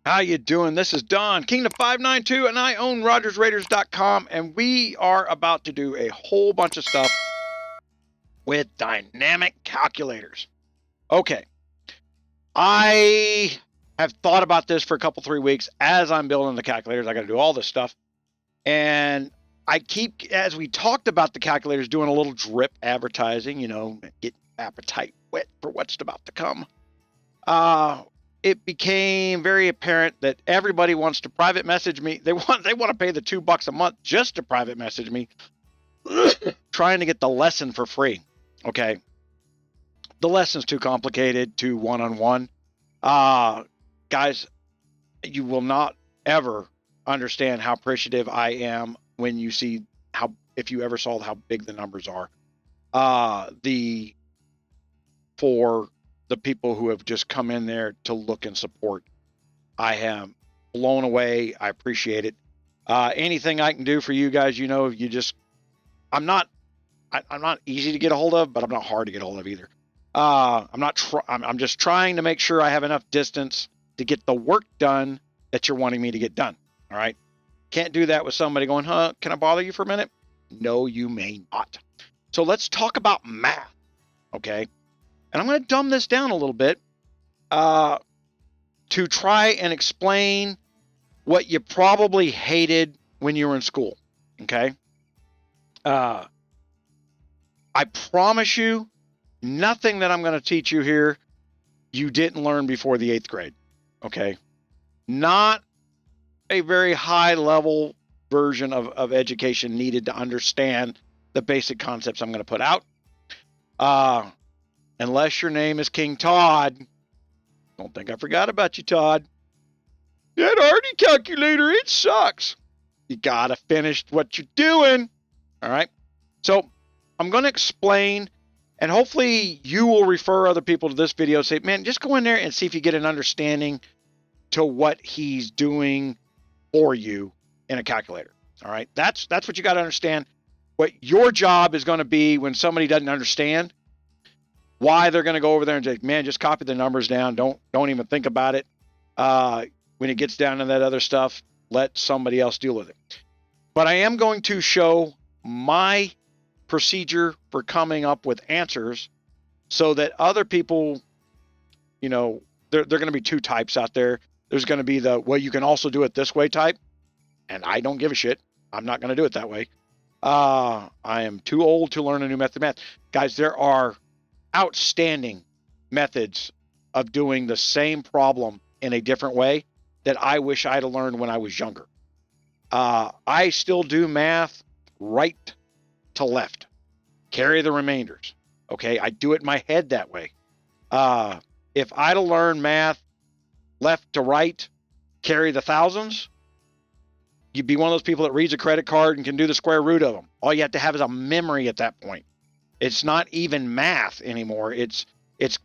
How you doing? This is Don, 𝗂𝙪𝙣𝙈92, and I own RogersRaiders.com, and we are about to do a whole bunch of stuff with dynamic calculators. Okay, I have thought about this for a couple, 3 weeks. As I'm building the calculators, I got to do all this stuff, and I keep, as we talked about the calculators, doing a little drip advertising, you know, get appetite whet for what's about to come. It became very apparent that everybody wants to private message me. They want to pay the $2 a month just to private message me, trying to get the lesson for free. Okay, the lesson's too complicated, too one-on-one. Guys, you will not ever understand how appreciative I am when you see how, if you ever saw how big the numbers are. For the people who have just come in there to look and support, I am blown away. I appreciate it. Anything I can do for you guys, you know, I'm not easy to get a hold of, but I'm not hard to get a hold of either. I'm just trying to make sure I have enough distance to get the work done that you're wanting me to get done. All right. Can't do that with somebody going, can I bother you for a minute? No, you may not. So let's talk about math. Okay. And I'm going to dumb this down a little bit to try and explain what you probably hated when you were in school. Okay. I promise you, nothing that I'm going to teach you here, you didn't learn before the 8th grade. Okay. Not a very high level version of education needed to understand the basic concepts I'm going to put out. Unless your name is King Todd. Don't think I forgot about you, Todd. That Artie calculator, it sucks. You got to finish what you're doing. All right. So I'm going to explain, and hopefully you will refer other people to this video. Say, man, just go in there and see if you get an understanding to what he's doing for you in a calculator. All right. That's what you got to understand. What your job is going to be when somebody doesn't understand, why they're going to go over there and say, man, just copy the numbers down. Don't even think about it. When it gets down to that other stuff, let somebody else deal with it. But I am going to show my procedure for coming up with answers so that other people, you know, there are going to be two types out there. There's going to be the, well, you can also do it this way type. And I don't give a shit. I'm not going to do it that way. I am too old to learn a new method of math. Guys, there are outstanding methods of doing the same problem in a different way that I wish I'd have learned when I was younger. I still do math right to left, carry the remainders. Okay, I do it in my head that way. If I'd have learned math left to right, carry the thousands, you'd be one of those people that reads a credit card and can do the square root of them. All you have to have is a memory at that point. It's not even math anymore. It's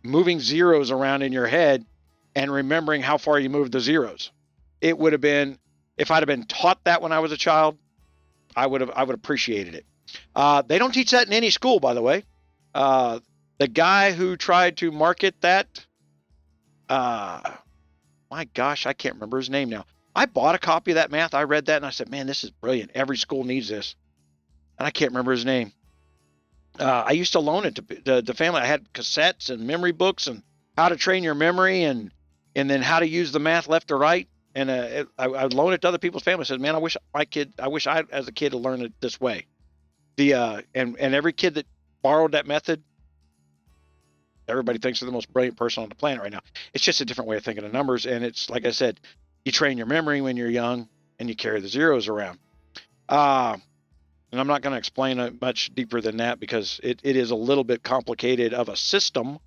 moving zeros around in your head and remembering how far you moved the zeros. It would have been, if I'd have been taught that when I was a child, I would appreciated it. They don't teach that in any school, by the way. The guy who tried to market that, my gosh, I can't remember his name now. I bought a copy of that math. I read that and I said, man, this is brilliant. Every school needs this. And I can't remember his name. I used to loan it to the family. I had cassettes and memory books and how to train your memory and then how to use the math left to right. And I would loan it to other people's families. I said, man, I wish I as a kid had learned it this way. And every kid that borrowed that method, everybody thinks they're the most brilliant person on the planet right now. It's just a different way of thinking of numbers. And it's, like I said, you train your memory when you're young and you carry the zeros around. And I'm not going to explain it much deeper than that because it is a little bit complicated of a system.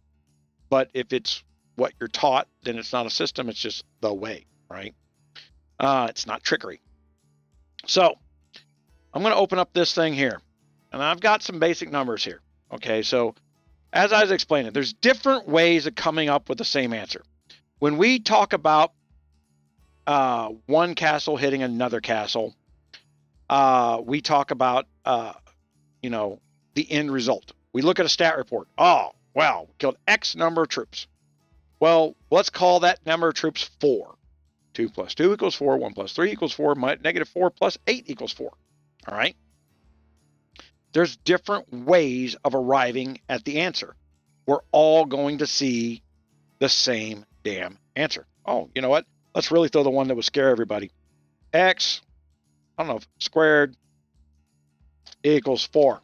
But if it's what you're taught, then it's not a system. It's just the way, right? It's not trickery. So I'm going to open up this thing here. And I've got some basic numbers here. Okay, so as I was explaining, there's different ways of coming up with the same answer. When we talk about one castle hitting another castle, we talk about, you know, the end result. We look at a stat report. Oh, wow, killed X number of troops. Well, let's call that number of troops 4. 2 plus 2 equals 4. 1 plus 3 equals 4. Negative 4 plus 8 equals 4. All right? There's different ways of arriving at the answer. We're all going to see the same damn answer. Oh, you know what? Let's really throw the one that would scare everybody. X, I don't know, squared equals 4.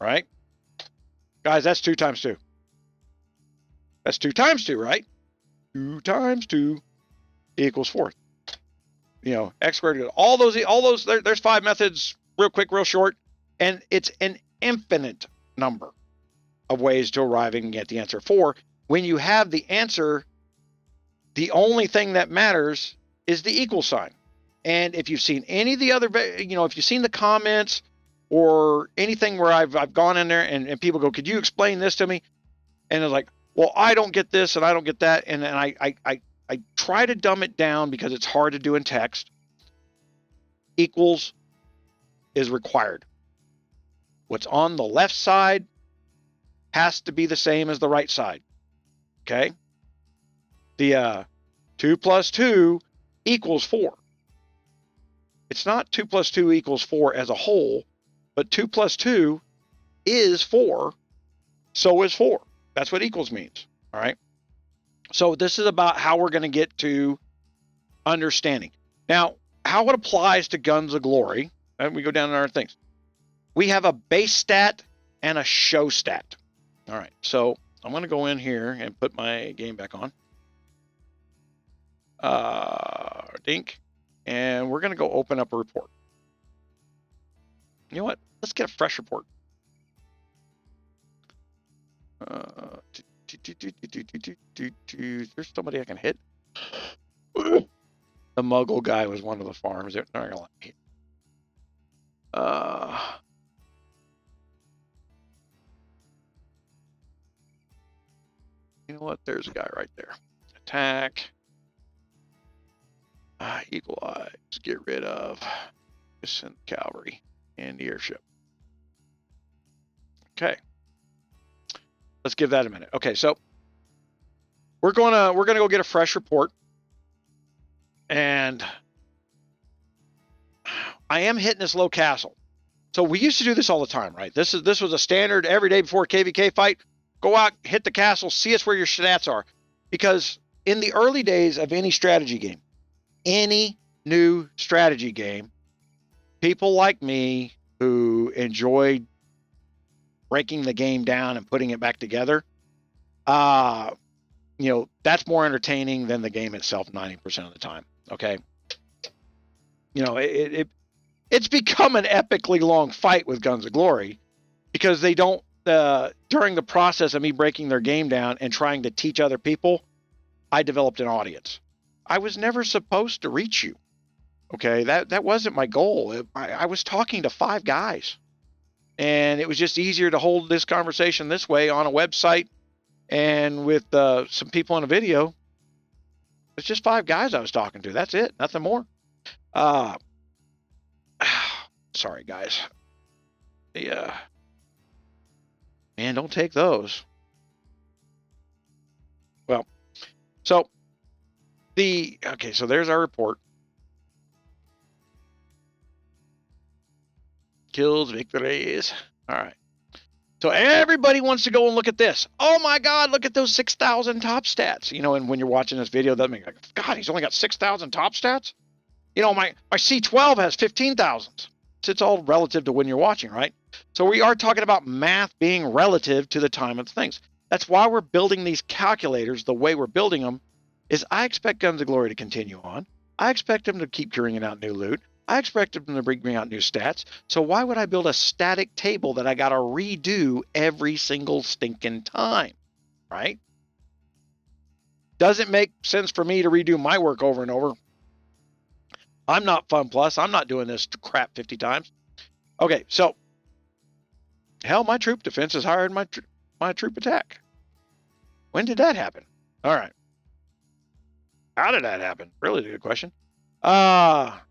Right? Guys, that's 2 times 2. That's 2 times 2, right? 2 times 2 equals 4. You know, x squared, all those, there's 5 methods, real quick, real short, and it's an infinite number of ways to arriving at the answer 4. When you have the answer, the only thing that matters is the equal sign. And if you've seen any of the other, you know, if you've seen the comments or anything where I've gone in there and people go, could you explain this to me? And it's like, well, I don't get this and I don't get that. And I try to dumb it down because it's hard to do in text. Equals is required. What's on the left side has to be the same as the right side. Okay? The 2 plus 2 equals 4. It's not 2 plus 2 equals 4 as a whole, but 2 plus 2 is 4, so is 4. That's what equals means, all right? So this is about how we're going to get to understanding. Now, how it applies to Guns of Glory, and we go down to our things. We have a base stat and a show stat. All right, so I'm going to go in here and put my game back on. Dink. And we're going to go open up a report. You know what? Let's get a fresh report. There's somebody I can hit. The Muggle guy was one of the farms. They're not going to let me. You know what? There's a guy right there. Attack. Equalize. Get rid of. Send cavalry and the airship. Okay. Let's give that a minute. Okay, so we're gonna go get a fresh report. And I am hitting this low castle. So we used to do this all the time, right? This was a standard every day before a KVK fight. Go out, hit the castle, see us where your stats are. Because in the early days of any strategy game, any new strategy game, people like me who enjoyed breaking the game down and putting it back together, you know, that's more entertaining than the game itself 90% of the time. Okay. You know, it's become an epically long fight with Guns of Glory because they don't, during the process of me breaking their game down and trying to teach other people, I developed an audience. I was never supposed to reach you. Okay, that wasn't my goal. I was talking to 5 guys. And it was just easier to hold this conversation this way on a website and with some people on a video. It's just 5 guys I was talking to. That's it. Nothing more. Sorry, guys. Yeah. Man, don't take those. Well, so so there's our report. Kills, victories. All right. So everybody wants to go and look at this. Oh my God, look at those 6,000 top stats. You know, and when you're watching this video, that makes like, God, he's only got 6,000 top stats. You know, my C12 has 15,000. So it's all relative to when you're watching, right? So we are talking about math being relative to the time of things. That's why we're building these calculators the way we're building them. Is I expect Guns of Glory to continue on. I expect them to keep carrying out new loot. I expect them to bring me out new stats. So why would I build a static table that I got to redo every single stinking time, right? Doesn't make sense for me to redo my work over and over. I'm not Fun Plus. I'm not doing this crap 50 times. Okay, so hell, my troop defense is higher than my troop attack. When did that happen? All right. How did that happen? Really good question. But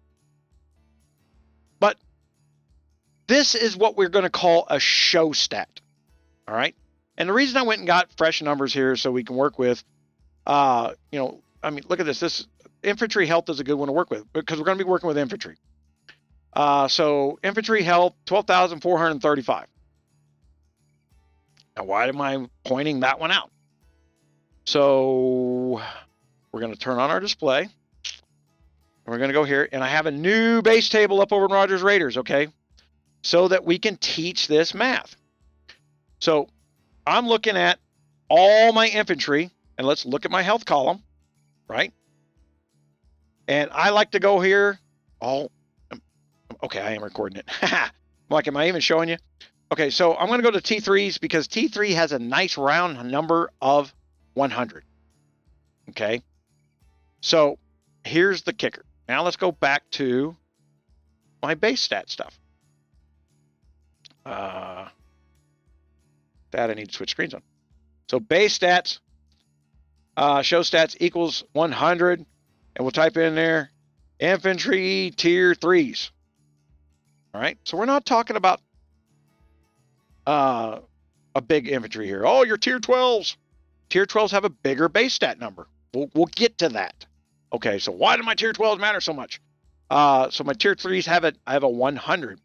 this is what we're going to call a show stat. All right. And the reason I went and got fresh numbers here so we can work with, you know, I mean, look at this. This infantry health is a good one to work with because we're going to be working with infantry. So infantry health, 12,435. Now, why am I pointing that one out? So we're going to turn on our display. We're going to go here, and I have a new base table up over in Rogers Raiders, okay, so that we can teach this math. So I'm looking at all my infantry, and let's look at my health column, right? And I like to go here. Okay, I am recording it. Like, am I even showing you? Okay, so I'm going to go to T3s because T3 has a nice round number of 100. Okay, so here's the kicker. Now let's go back to my base stat stuff. That I need to switch screens on. So base stats, show stats equals 100, and we'll type in there infantry tier 3s. All right, so we're not talking about a big infantry here. Oh, your tier 12s. Tier 12s have a bigger base stat number. We'll get to that. Okay, so why do my tier 12s matter so much? So my tier 3s I have a 100.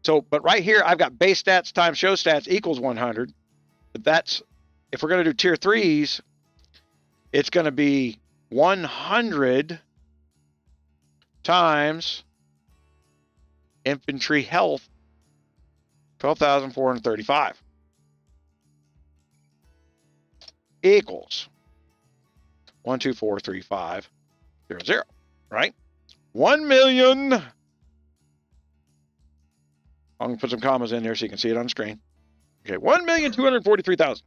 So, but right here, I've got base stats times show stats equals 100. But that's, if we're going to do tier 3s, it's going to be 100 times infantry health, 12,435, equals 1243500, right? 1,000,000. I'm going to put some commas in there so you can see it on the screen. Okay, 1,243,000.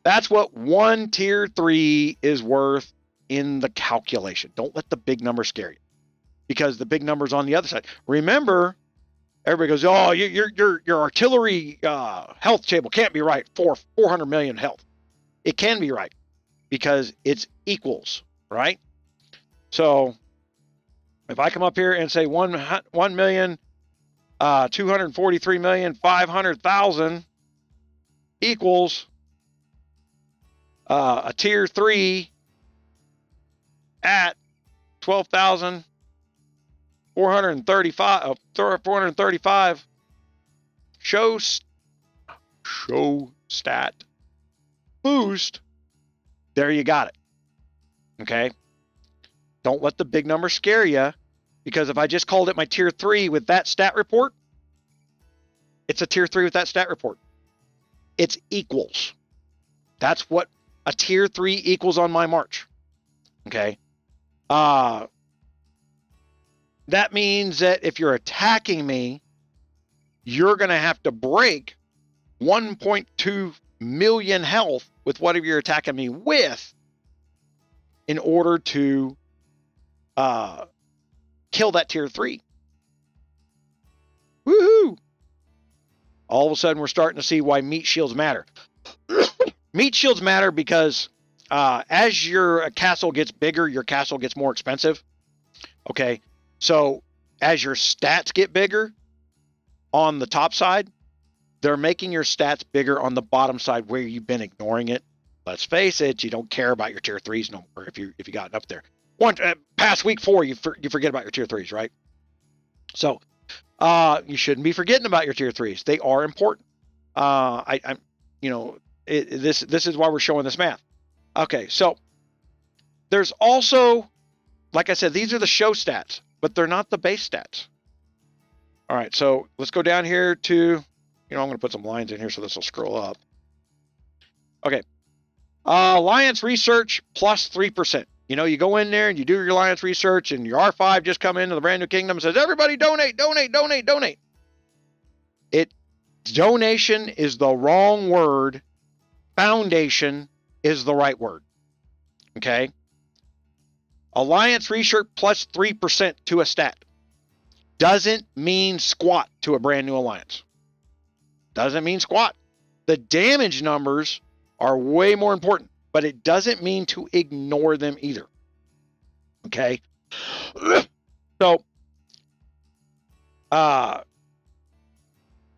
That's what one tier 3 is worth in the calculation. Don't let the big number scare you, because the big number's on the other side. Remember, everybody goes, "Oh, your artillery health table can't be right for 400 million health." It can be right because it's equals, right? So if I come up here and say 1,243,500,000 equals a tier 3 at 12,435 show stat boost. There you got it. Okay. Don't let the big number scare you, because if I just called it my tier 3 with that stat report, it's a tier 3 with that stat report. It's equals. That's what a tier 3 equals on my march. Okay. That means that if you're attacking me, you're going to have to break 1.2 million health with whatever you're attacking me with in order to kill that tier 3. Woohoo! All of a sudden, we're starting to see why meat shields matter. Meat shields matter because as your castle gets bigger, your castle gets more expensive. Okay, so as your stats get bigger on the top side, they're making your stats bigger on the bottom side where you've been ignoring it. Let's face it, you don't care about your tier 3s no more if you gotten up there. Past week 4, you forget about your tier 3s, right? So you shouldn't be forgetting about your tier 3s. They are important. This is why we're showing this math. Okay, so there's also, like I said, these are the show stats, but they're not the base stats. All right, so let's go down here to, I'm going to put some lines in here so this will scroll up. Okay, alliance research plus 3%. You go in there and you do your alliance research, and your R5 just come into the brand new kingdom and says, everybody donate, donate, donate, donate. Donation is the wrong word. Foundation is the right word. Okay. Alliance research plus 3% to a stat doesn't mean squat to a brand new alliance. Doesn't mean squat. The damage numbers are way more important, but it doesn't mean to ignore them either. Okay. So,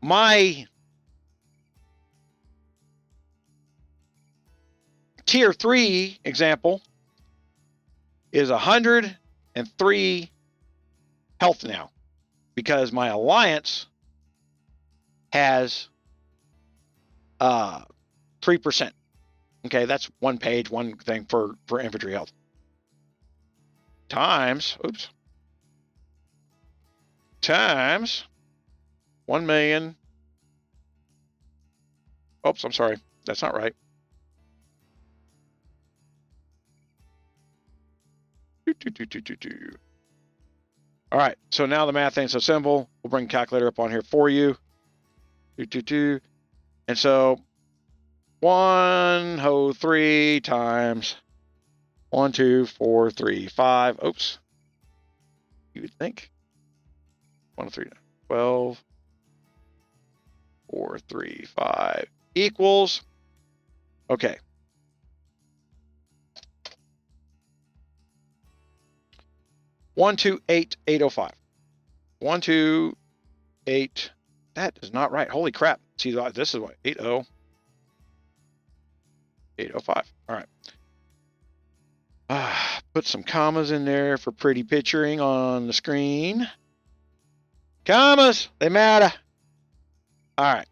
my tier 3 example is 103 health now, because my alliance has 3%. Okay, that's one page, one thing for infantry health. Times 1 million. Oops, I'm sorry. That's not right. All right, so now the math ain't so simple. We'll bring the calculator up on here for you. And so 103 times 12435. Oops. You would think 103, 12, 435 equals. Okay. 128,805. 128. That is not right. Holy crap. See, this is what 80805. All right. Put some commas in there for pretty picturing on the screen. Commas, they matter. All right.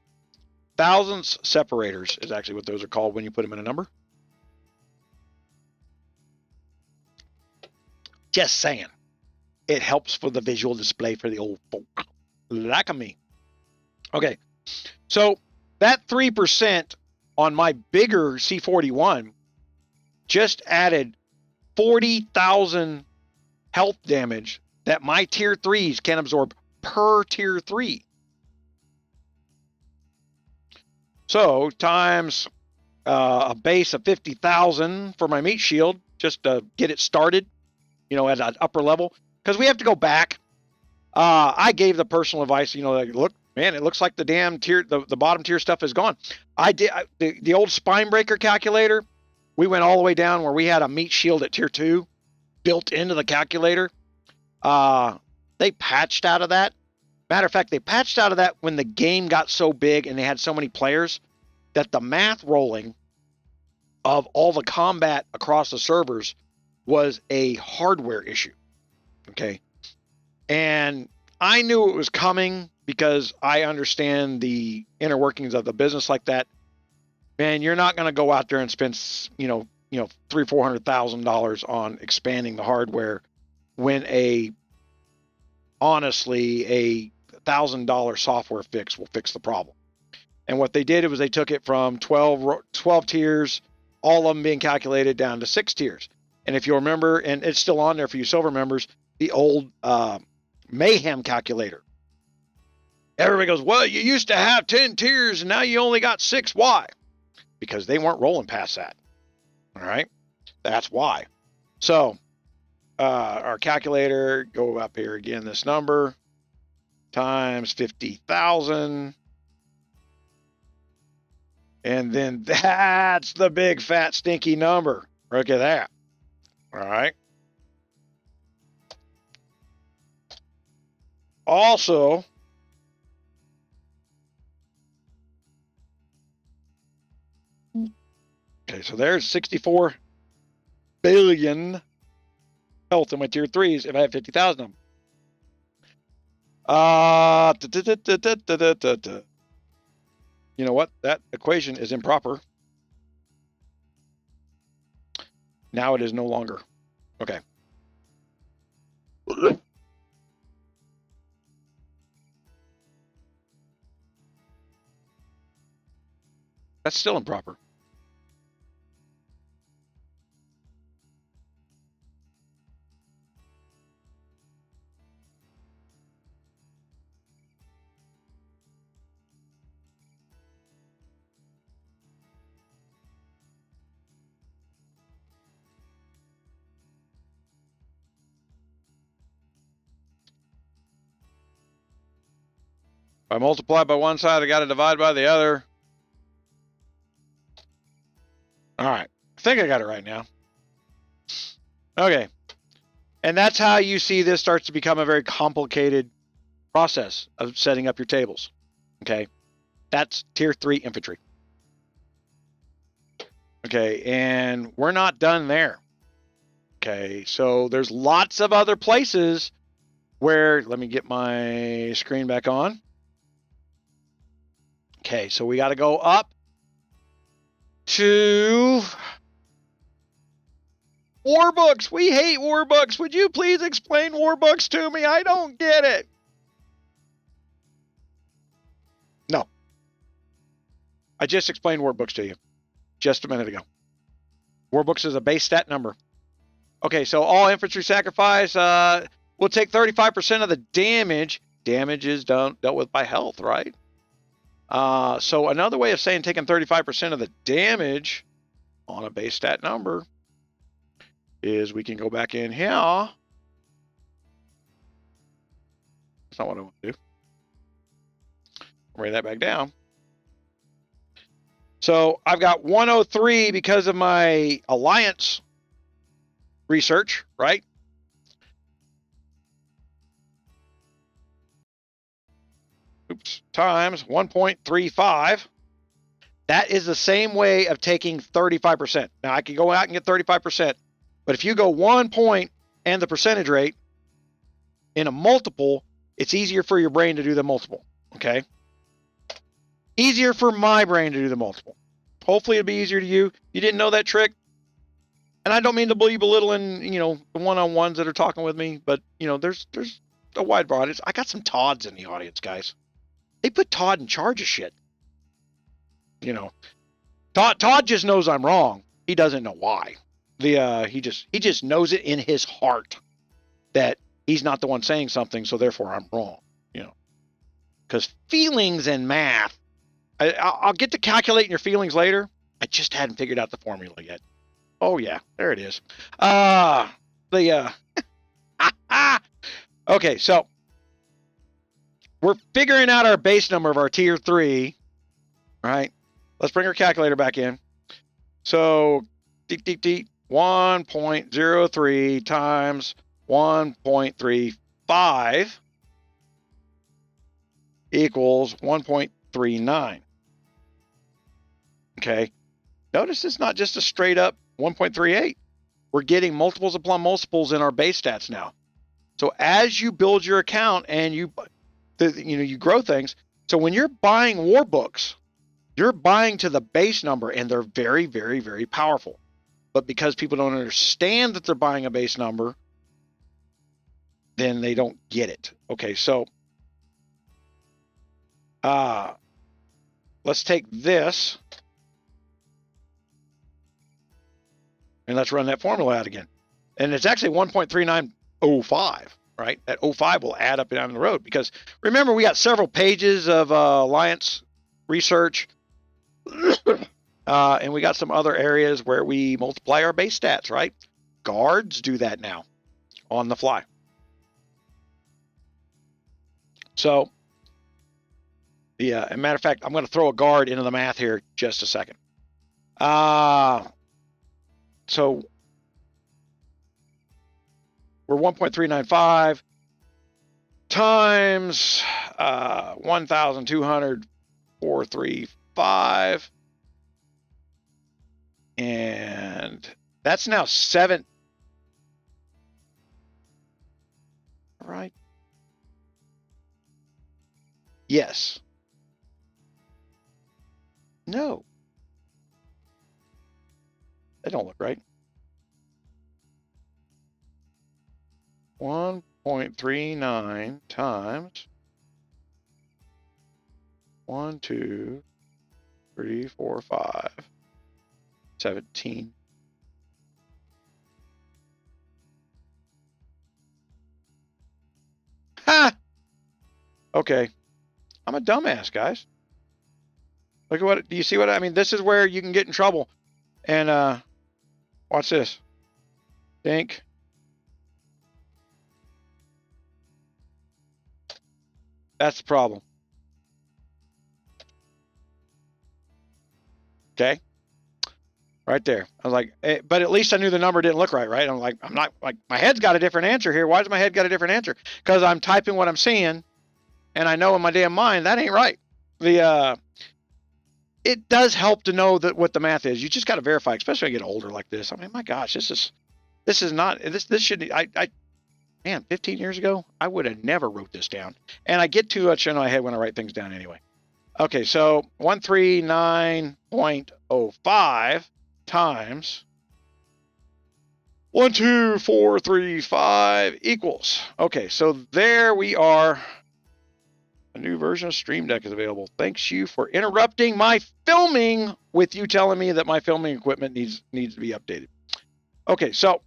Thousands separators is actually what those are called when you put them in a number. Just saying. It helps for the visual display for the old folk like me. Okay, so that 3% on my bigger C41 just added 40,000 health damage that my tier 3s can absorb per tier 3. So times a base of 50,000 for my meat shield just to get it started, you know, at an upper level. Because we have to go back. I gave the personal advice, you know, like, look, man, it looks like the damn tier, the bottom tier stuff is gone. I did the old spine breaker calculator. We went all the way down where we had a meat shield at tier 2 built into the calculator. They patched out of that. Matter of fact, they patched out of that when the game got so big and they had so many players that the math rolling of all the combat across the servers was a hardware issue. Okay. And I knew it was coming because I understand the inner workings of the business like that. Man, you're not going to go out there and spend, you know, $300,000-$400,000 on expanding the hardware when honestly, a $1,000 software fix will fix the problem. And what they did was they took it from 12 tiers, all of them being calculated, down to 6 tiers. And if you remember, and it's still on there for you silver members, the old mayhem calculator. Everybody goes, well, you used to have 10 tiers and now you only got 6. Why? Because they weren't rolling past that. All right. That's why. So our calculator, go up here again, this number times 50,000. And then that's the big fat stinky number. Look at that. All right. Also, okay, so there's 64 billion health in my tier 3s if I have 50,000 of them. You know what? That equation is improper. Now it is no longer. Okay. That's still improper. If I multiply by one side, I got to divide by the other. All right. I think I got it right now. Okay. And that's how you see this starts to become a very complicated process of setting up your tables. Okay. That's tier 3 infantry. Okay. And we're not done there. Okay, so there's lots of other places where, let me get my screen back on. Okay, so we got to go up to Warbooks. We hate Warbooks. Would you please explain Warbooks to me? I don't get it. No. I just explained Warbooks to you just a minute ago. Warbooks is a base stat number. Okay, so all infantry sacrifice will take 35% of the damage. Damage is dealt with by health, right? So another way of saying taking 35% of the damage on a base stat number is we can go back in here. That's not what I want to do. Bring that back down. So I've got 103 because of my alliance research, right? Oops, times 1.35. That is the same way of taking 35%. Now I can go out and get 35%, but if you go 1 point and the percentage rate in a multiple, it's easier for your brain to do the multiple, okay? Easier for my brain to do the multiple. Hopefully it'll be easier to you. You didn't know that trick? And I don't mean to be belittling, you know, the one-on-ones that are talking with me, but, you know, there's a wide variety. I got some Todds in the audience, guys. They put Todd in charge of shit. You know, Todd just knows I'm wrong. He doesn't know why. He just knows it in his heart that he's not the one saying something, so therefore I'm wrong. You know, because feelings and math, I'll get to calculating your feelings later. I just hadn't figured out the formula yet. Oh yeah, there it is. Okay, so we're figuring out our base number of our tier 3, right? Let's bring our calculator back in. So 1.03 times 1.35 equals 1.39. Okay. Notice it's not just a straight up 1.38. We're getting multiples upon multiples in our base stats now. So as you build your account and you grow things. So when you're buying war books, you're buying to the base number, and they're very, very, very powerful. But because people don't understand that they're buying a base number, then they don't get it. Okay, so let's take this and let's run that formula out again. And it's actually 1.3905, right? That 05 will add up down the road, because remember, we got several pages of alliance research. And we got some other areas where we multiply our base stats, right? Guards do that now on the fly. So, yeah, as a matter of fact, I'm going to throw a guard into the math here just a second. So we're 1.395 times 1,200,435. And that's now 7. Right? Yes. No. That don't look right. 1.39 times 1, 2, 3, 4, 5, 17. Ha! Okay. I'm a dumbass, guys. Look at what, do you see what I mean? This is where you can get in trouble. And watch this. Think. That's the problem. Okay. Right there. I was like, but at least I knew the number didn't look right, right? I'm like, my head's got a different answer here. Why does my head got a different answer? Because I'm typing what I'm seeing, and I know in my damn mind that ain't right. It does help to know that what the math is. You just got to verify, especially when you get older like this. I mean, my gosh, this is This is not, this should, man, 15 years ago, I would have never wrote this down. And I get too much in my head when I write things down anyway. Okay, so 139.05 times 12435 equals. Okay, so there we are. A new version of Stream Deck is available. Thanks you for interrupting my filming with you telling me that my filming equipment needs to be updated. Okay, so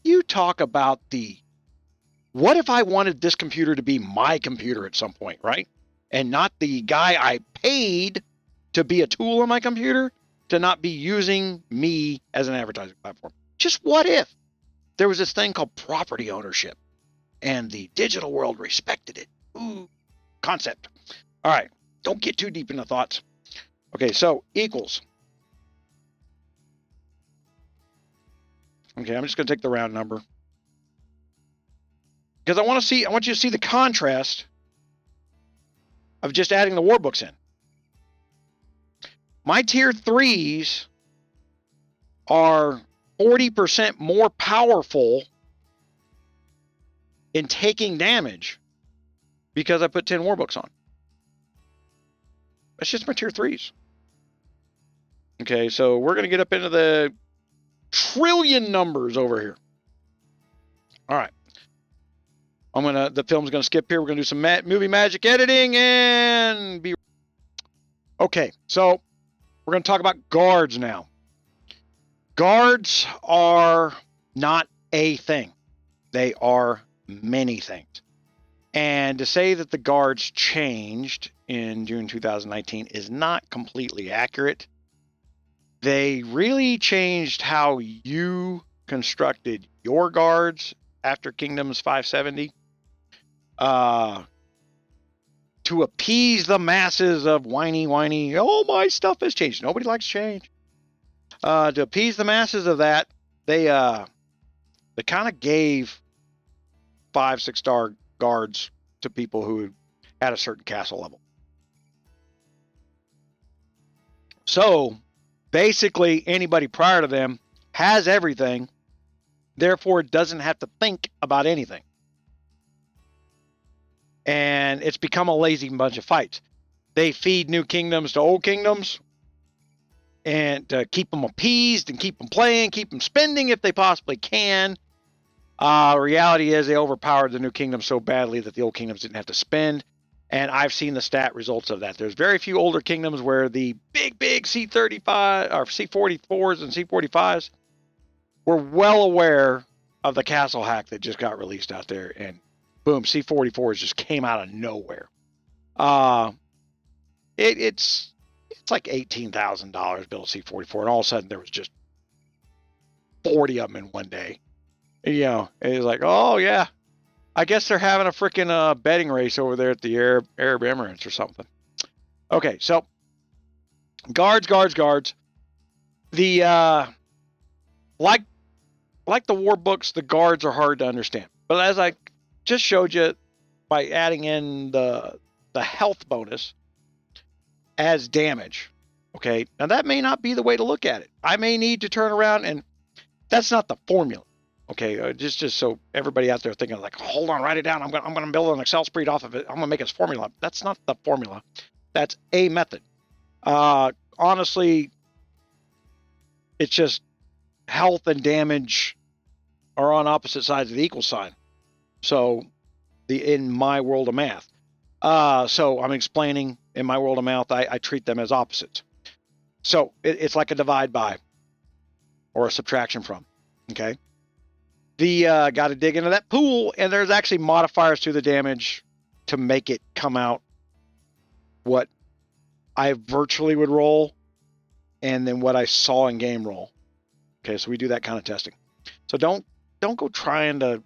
you talk about what if I wanted this computer to be my computer at some point, right? And not the guy I paid to be a tool on my computer, to not be using me as an advertising platform. Just what if there was this thing called property ownership and the digital world respected it? Ooh, concept. All right, don't get too deep into thoughts. Okay, so equals. Okay, I'm just going to take the round number because I want you to see the contrast of just adding the workbooks in. My tier 3s are 40% more powerful in taking damage because I put 10 workbooks on. That's just my tier 3s. Okay, so we're going to get up into the trillion numbers over here. All right. The film's going to skip here. We're going to do some movie magic editing and be... Okay, so we're going to talk about guards now. Guards are not a thing. They are many things. And to say that the guards changed in June 2019 is not completely accurate. They really changed how you constructed your guards after Kingdoms 570 to appease the masses of whiny, oh, my stuff has changed. Nobody likes change. To appease the masses of that, they kind of gave 5-6 star guards to people who had a certain castle level. So basically anybody prior to them has everything, therefore doesn't have to think about anything. And it's become a lazy bunch of fights. They feed new kingdoms to old kingdoms and to keep them appeased and keep them playing, keep them spending if they possibly can. Reality is they overpowered the new kingdom so badly that the old kingdoms didn't have to spend. And I've seen the stat results of that. There's very few older kingdoms where the big C35 or C44s and C45s were well aware of the castle hack that just got released out there. And boom, C44s just came out of nowhere. It's like $18,000 built C44, and all of a sudden there was just 40 of them in one day. You know, and it's like, oh yeah, I guess they're having a freaking betting race over there at the Arab Emirates or something. Okay, so guards. The like the war books, the guards are hard to understand. But as I just showed you, by adding in the health bonus as damage, okay, now that may not be the way to look at it. I may need to turn around, and that's not the formula. Okay, just so everybody out there thinking like, hold on, write it down. I'm gonna build an Excel spread off of it. I'm gonna make it a formula. That's not the formula. That's a method. Honestly, it's just health and damage are on opposite sides of the equal sign. So in my world of math. So I'm explaining in my world of math, I treat them as opposites. So it's like a divide by or a subtraction from. Okay. Got to dig into that pool, and there's actually modifiers to the damage to make it come out what I virtually would roll and then what I saw in game roll. Okay, so we do that kind of testing. So don't go trying to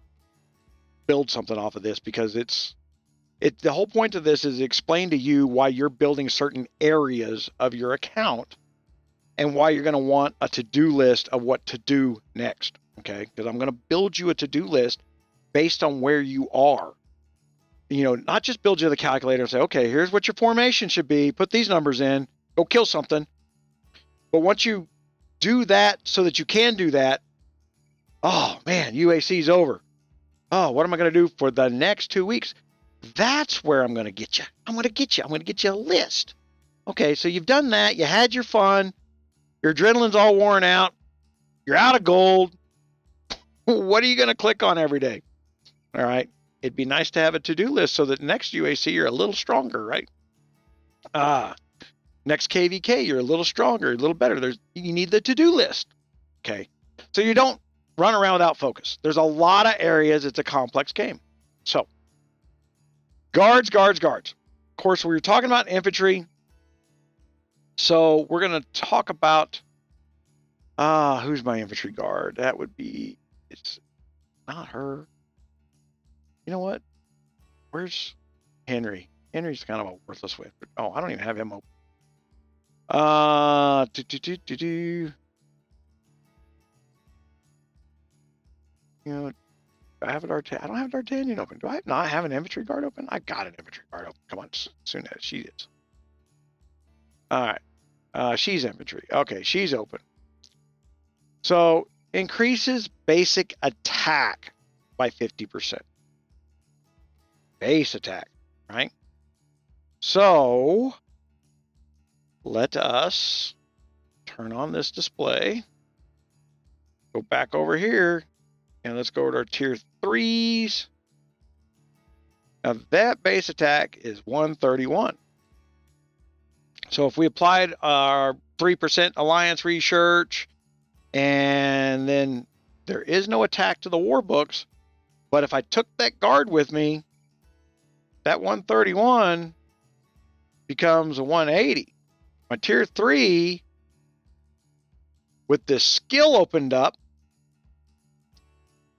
build something off of this, because the whole point of this is explain to you why you're building certain areas of your account and why you're going to want a to-do list of what to do next. Okay, because I'm going to build you a to-do list based on where you are. You know, not just build you the calculator and say, okay, here's what your formation should be. Put these numbers in. Go kill something. But once you do that so that you can do that. Oh man, UAC's over. Oh, what am I going to do for the next 2 weeks? That's where I'm going to get you. I'm going to get you a list. Okay, so you've done that. You had your fun. Your adrenaline's all worn out. You're out of gold. What are you going to click on every day? All right. It'd be nice to have a to-do list so that next UAC you're a little stronger, right? Next KVK you're a little stronger, a little better. You need the to-do list. Okay. So you don't run around without focus. There's a lot of areas. It's a complex game. So guards. Of course, we were talking about infantry. So we're going to talk about, who's my infantry guard? That would be, it's not her. You know what? Where's Henry? Henry's kind of a worthless way. Oh, I don't even have him open. You know, I have an D'Artagnan. I don't have D'Artagnan open. Do I not have an infantry guard open? I got an infantry guard open. Come on, soon as she is. All right. She's infantry. Okay, she's open. So increases basic attack by 50%. Base attack, right? So let us turn on this display. Go back over here. And let's go to our tier 3s. Now that base attack is 131. So if we applied our 3% alliance research, and then there is no attack to the war books, but if I took that guard with me, that 131 becomes a 180. My tier 3, with this skill opened up,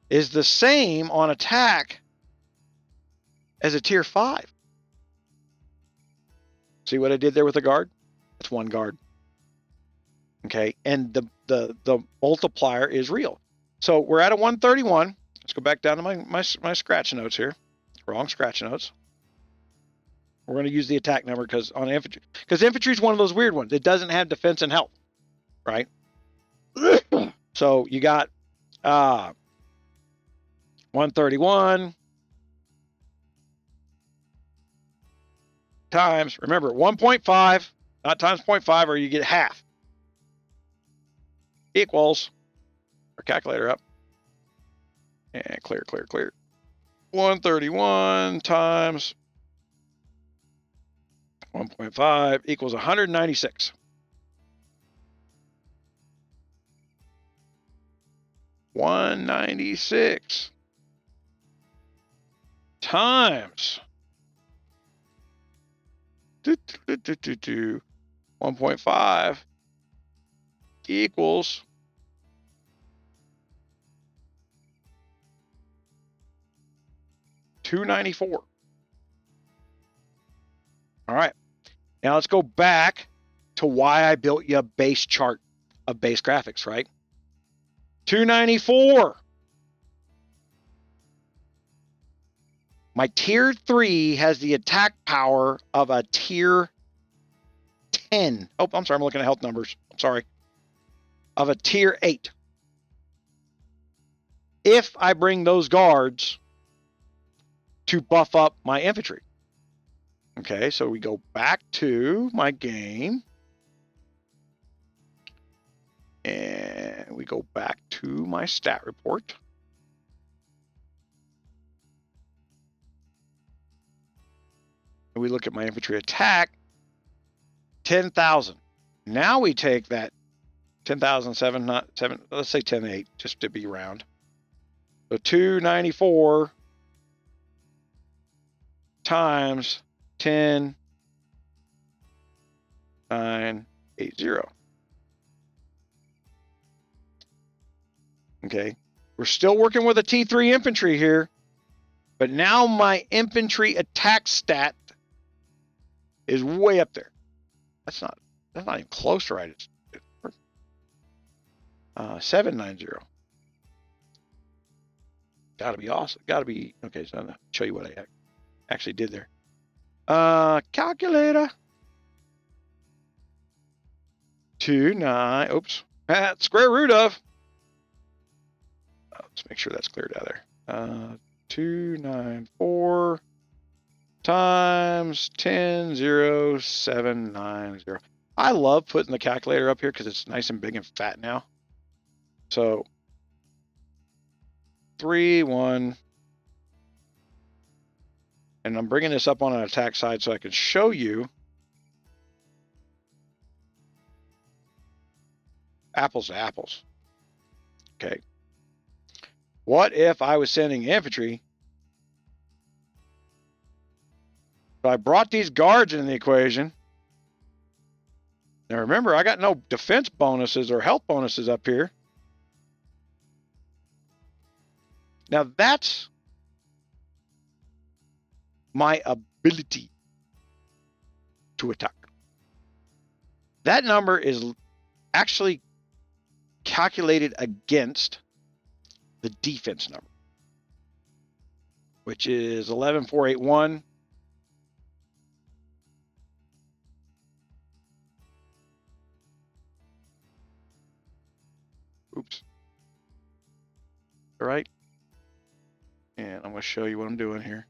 is the same on attack as a tier 5. See what I did there with the guard? That's one guard. Okay, and the multiplier is real. So we're at a 131. Let's go back down to my scratch notes here. Wrong scratch notes. We're going to use the attack number because on infantry, because infantry is one of those weird ones. It doesn't have defense and health, right? So you got 131 times, remember 1.5, not times 0.5, or you get half, equals, our calculator up, and clear. 131 times 1.5 equals 196. $196 times 1.5 equals $294. All right. Now let's go back to why I built you a base chart of base graphics, right? 294. My tier 3 has the attack power of a tier 10. Oh, I'm sorry. I'm looking at health numbers. I'm sorry. Of a tier 8. If I bring those guards to buff up my infantry. Okay, so we go back to my game. And we go back to my stat report. And we look at my infantry attack, 10,000. Now we take that 10,007, not 7, let's say 10,8, just to be round. So 294 times 10,980. Okay, we're still working with a T3 infantry here, but now my infantry attack stat is way up there. That's not even close to right. It's 790. Gotta be awesome. Gotta be okay. So I'm gonna show you what I actually did there. Calculator. Oops. Square root of, let's make sure that's cleared out there. 294 times 10,0790. I love putting the calculator up here because it's nice and big and fat now. So 3,1, and I'm bringing this up on an attack side so I can show you apples to apples. Okay. What if I was sending infantry? If I brought these guards into the equation. Now remember, I got no defense bonuses or health bonuses up here. Now that's my ability to attack. That number is actually calculated against the defense number, which is 11,481. Oops. All right. And I'm going to show you what I'm doing here.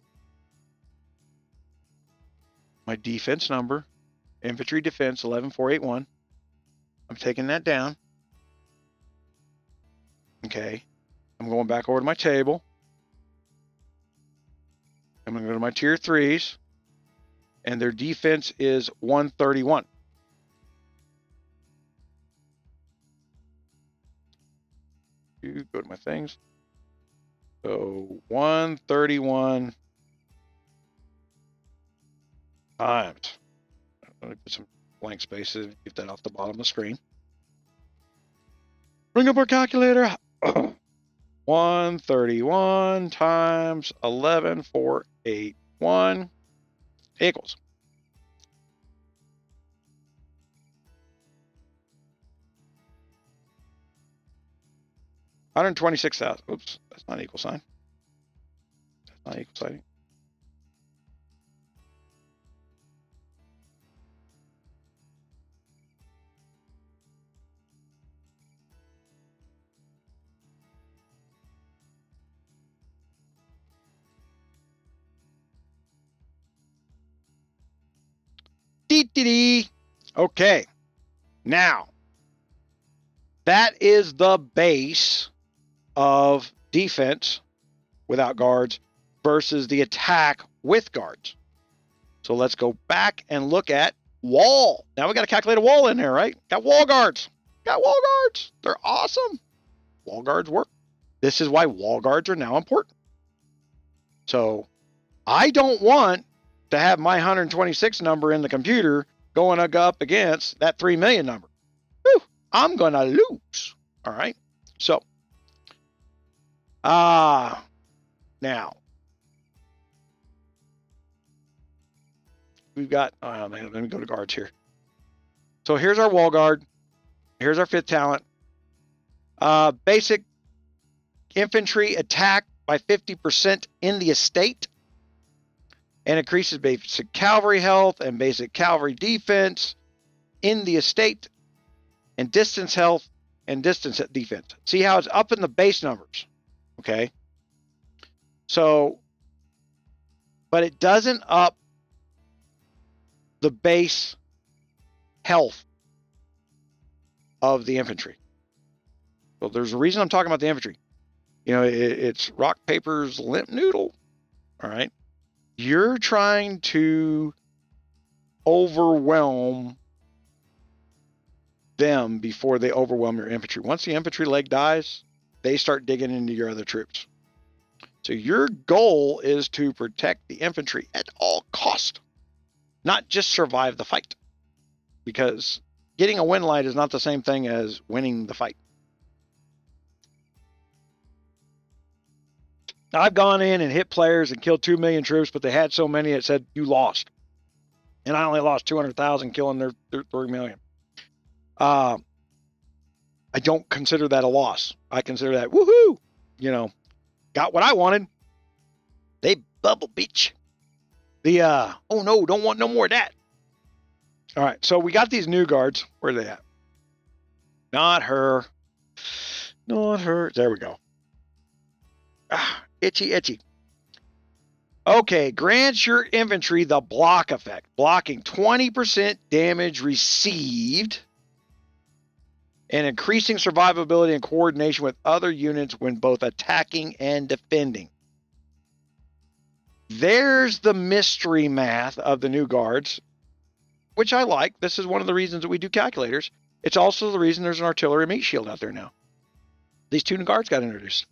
My defense number, infantry defense, 11,481. I'm taking that down. Okay. I'm going back over to my table. I'm going to go to my tier 3s. And their defense is 131. Go to my things. So 131 times. Let me put some blank spaces. Keep that off the bottom of the screen. Bring up our calculator. 131 times 11,481 equals 126,000. Oops, that's not an equal sign. That's not equal sign. Dee. Okay. Now, that is the base of defense without guards versus the attack with guards. So let's go back and look at wall. Now we got to calculate a wall in there, right? Got wall guards. Got wall guards. They're awesome. Wall guards work. This is why wall guards are now important. So I don't want to have my 126 number in the computer going up against that 3 million number. Whew, I'm going to lose. All right. So, now, we've got, let me go to guards here. So here's our wall guard. Here's our 5th talent. Basic infantry attack by 50% in the estate. And increases basic cavalry health and basic cavalry defense in the estate, and distance health and distance defense. See how it's up in the base numbers, okay? So, but it doesn't up the base health of the infantry. Well, there's a reason I'm talking about the infantry. You know, it's rock, papers, limp noodle, all right? You're trying to overwhelm them before they overwhelm your infantry. Once the infantry leg dies, they start digging into your other troops. So your goal is to protect the infantry at all cost, not just survive the fight. Because getting a win light is not the same thing as winning the fight. I've gone in and hit players and killed 2 million troops, but they had so many it said you lost. And I only lost 200,000 killing their 3 million. I don't consider that a loss. I consider that, woohoo, you know, got what I wanted. They bubble bitch. Oh no, don't want no more of that. All right, so we got these new guards. Where are they at? Not her. Not her. There we go. Ah, itchy, itchy. Okay, grants your infantry the block effect, blocking 20% damage received and increasing survivability and coordination with other units when both attacking and defending. There's the mystery math of the new guards, which I like. This is one of the reasons that we do calculators. It's also the reason there's an artillery meat shield out there now. These two new guards got introduced.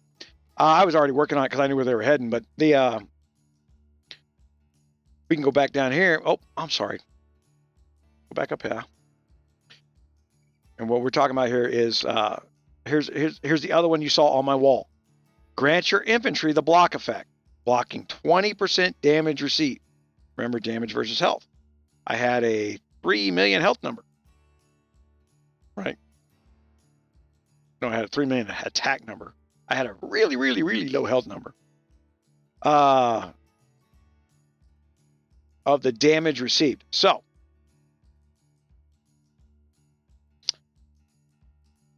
I was already working on it because I knew where they were heading, but the we can go back down here. Oh, I'm sorry. Go back up here. And what we're talking about here is here's the other one you saw on my wall. Grant your infantry the block effect, blocking 20% damage received. Remember, damage versus health. I had a 3 million health number. Right? No, I had a 3 million attack number. I had a really, really, really low health number. Of the damage received. So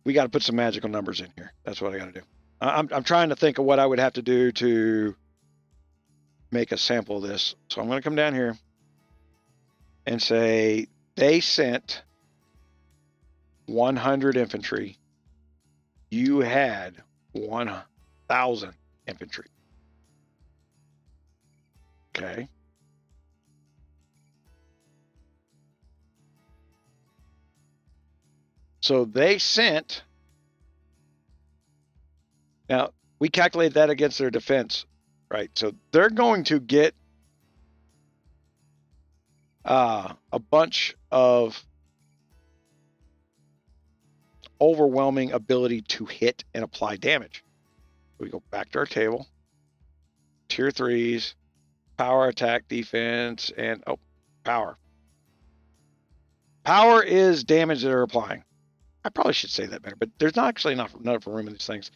we got to put some magical numbers in here. That's what I got to do. I'm trying to think of what I would have to do to make a sample of this. So I'm going to come down here and say they sent 100 infantry. You had 1,000 infantry. Okay. So they sent, now we calculate that against their defense, right? So they're going to get a bunch of overwhelming ability to hit and apply damage. We go back to our table, tier 3s, power, attack, defense, and power. Power is damage that they're applying. I probably should say that better, but there's not actually enough room in these things.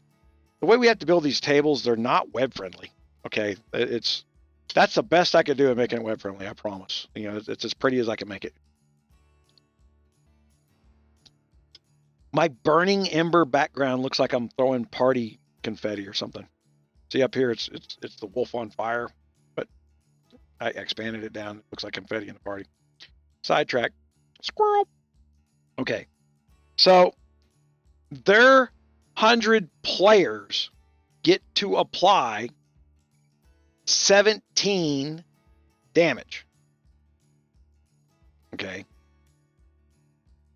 The way we have to build these tables, they're not web friendly. Okay, that's the best I could do at making it web friendly. I promise. You know, it's as pretty as I can make it. My burning ember background looks like I'm throwing party confetti or something. See up here, it's the wolf on fire, but I expanded it down. It looks like confetti in the party. Sidetrack. Squirrel. Okay. So their 100 players get to apply 17 damage. Okay.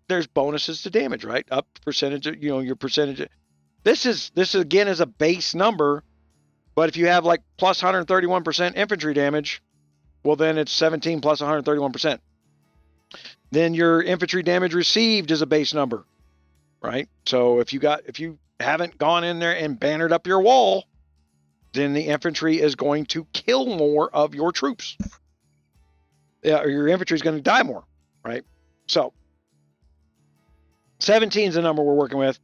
There's bonuses to damage, right? Up percentage, you know, your percentage. This again is a base number, but if you have like plus 131% infantry damage, well then it's 17 plus 131%. Then your infantry damage received is a base number, right? So if you haven't gone in there and bannered up your wall, then the infantry is going to kill more of your troops. Yeah, or your infantry is going to die more, right? So 17 is the number we're working with.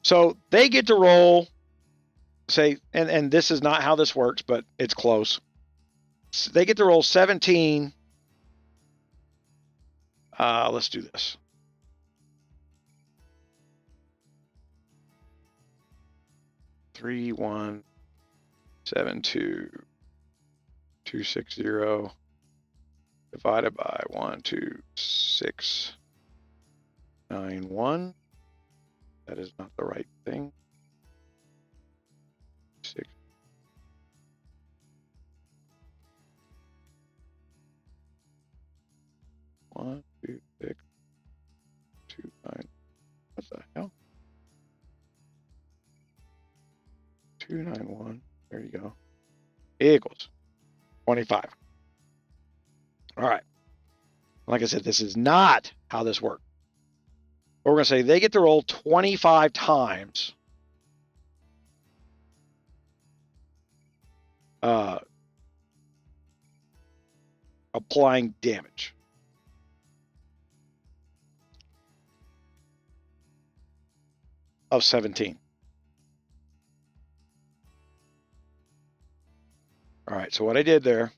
So they get to roll, say, and this is not how this works, but it's close. So they get to roll 17. Let's do this. Three, 1, 7, 2, 2, 6, 0 divided by 1, 2, 6, 9, 1. That is not the right thing. 6. One, 2, 6, 2, 9. What the hell? 291. There you go. Equals 25. All right. Like I said, this is not how this works. But we're going to say they get to roll 25 times. Applying damage. Of 17. All right, so what I did there,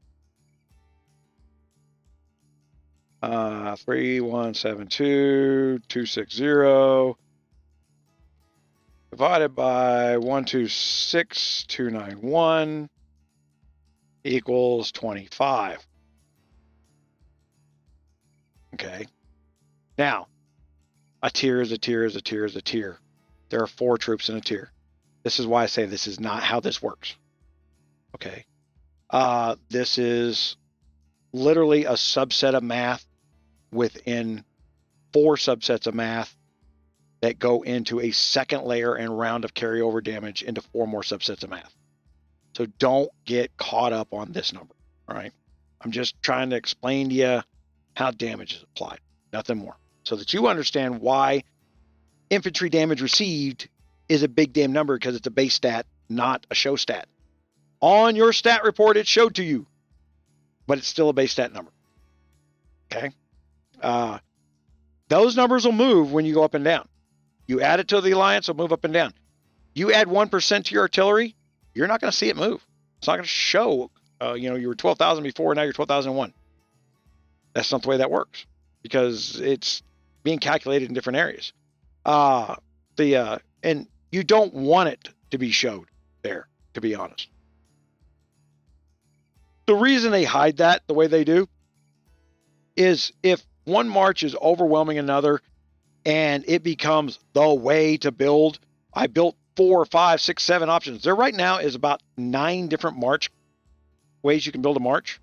3172, 260 divided by 126,291 equals 25. Okay. Now, a tier is a tier is a tier is a tier. There are 4 troops in a tier. This is why I say this is not how this works. Okay. This is literally a subset of math within 4 subsets of math that go into a second layer and round of carryover damage into 4 more subsets of math. So don't get caught up on this number. All right. I'm just trying to explain to you how damage is applied. Nothing more. So that you understand why infantry damage received is a big damn number, because it's a base stat, not a show stat. On your stat report, it showed to you, but it's still a base stat number. Okay. Those numbers will move when you go up and down. You add it to the alliance, it'll move up and down. You add 1% to your artillery, you're not going to see it move. It's not going to show, you were 12,000 before, now you're 12,001. That's not the way that works, because it's being calculated in different areas. And you don't want it to be showed there, to be honest. The reason they hide that the way they do is if one march is overwhelming another and it becomes the way to build. I built 4, 5, 6, 7 options. There right now is about 9 different march ways you can build a march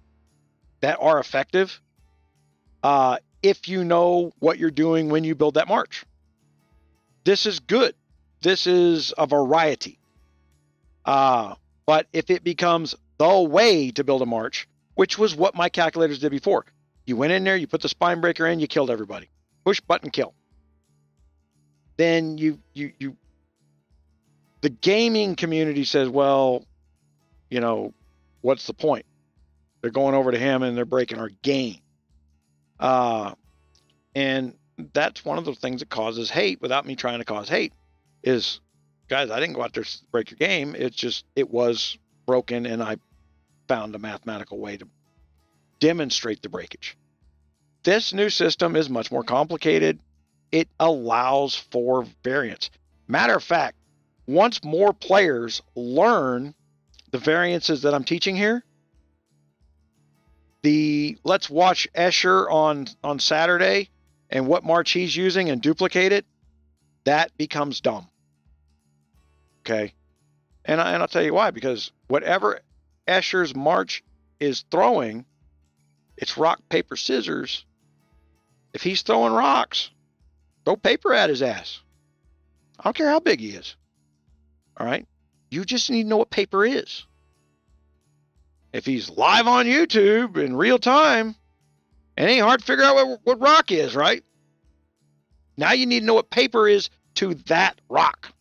that are effective if you know what you're doing when you build that march. This is good. This is a variety. But if it becomes the way to build a march, which was what my calculators did before, you went in there, you put the spine breaker in, you killed everybody. Push button kill. Then the gaming community says, well, what's the point? They're going over to him and they're breaking our game. And that's one of the things that causes hate, without me trying to cause hate, is, guys, I didn't go out there to break your game. It's just, it was broken and I found a mathematical way to demonstrate the breakage. This new system is much more complicated. It allows for variance. Matter of fact, once more players learn the variances that I'm teaching here, let's watch 𝗚𝘂𝙪 on Saturday and what march he's using and duplicate it, that becomes dumb. Okay? And I'll tell you why, because whatever 𝗚𝘂𝙪's march is throwing, it's rock, paper, scissors. If he's throwing rocks, throw paper at his ass. I don't care how big he is. All right? You just need to know what paper is. If he's live on YouTube in real time, it ain't hard to figure out what rock is, right? Now you need to know what paper is to that rock.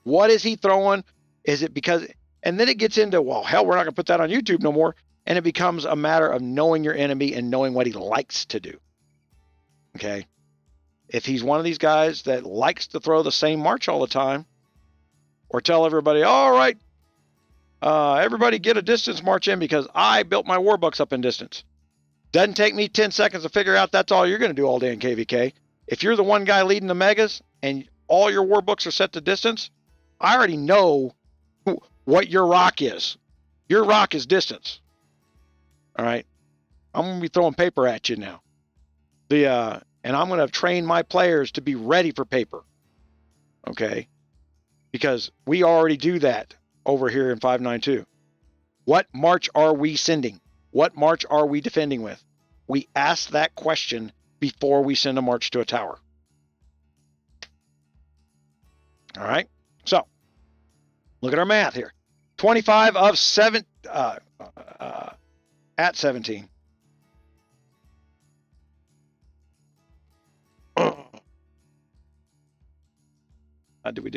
What is he throwing? Is it because... And then it gets into, well, hell, we're not going to put that on YouTube no more. And it becomes a matter of knowing your enemy and knowing what he likes to do. Okay? If he's one of these guys that likes to throw the same march all the time, or tell everybody, all right, everybody get a distance march in because I built my war books up in distance. Doesn't take me 10 seconds to figure out that's all you're going to do all day in KVK. If you're the one guy leading the megas and all your war books are set to distance, I already know what your rock is. Your rock is distance. All right. I'm going to be throwing paper at you now. And I'm going to train my players to be ready for paper. Okay. Because we already do that over here in 592. What march are we sending? What march are we defending with? We ask that question before we send a march to a tower. All right. So look at our math here. 25 of 7 at 17. Did we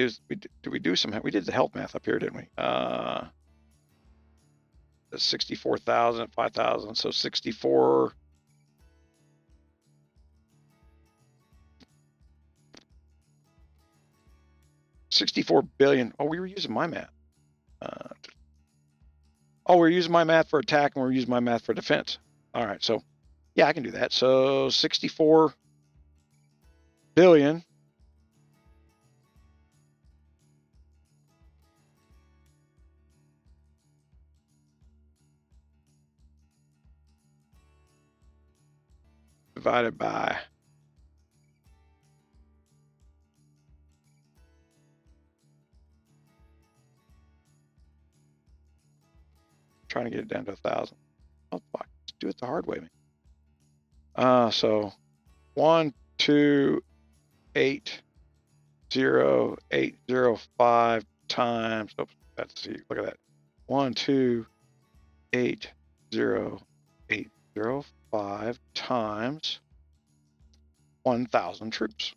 do some? We did the help math up here, didn't we? 64,000, 5,000, so 64. $64 billion. Oh, we were using my math. We're using my math for attack and we're using my math for defense. All right, so yeah, I can do that. So 64 billion divided by trying to get it down to 1,000. Oh fuck, let's do it the hard way, man. So 1280805 times, oops, let's see, look at that. 1280805 times 1,000 troops.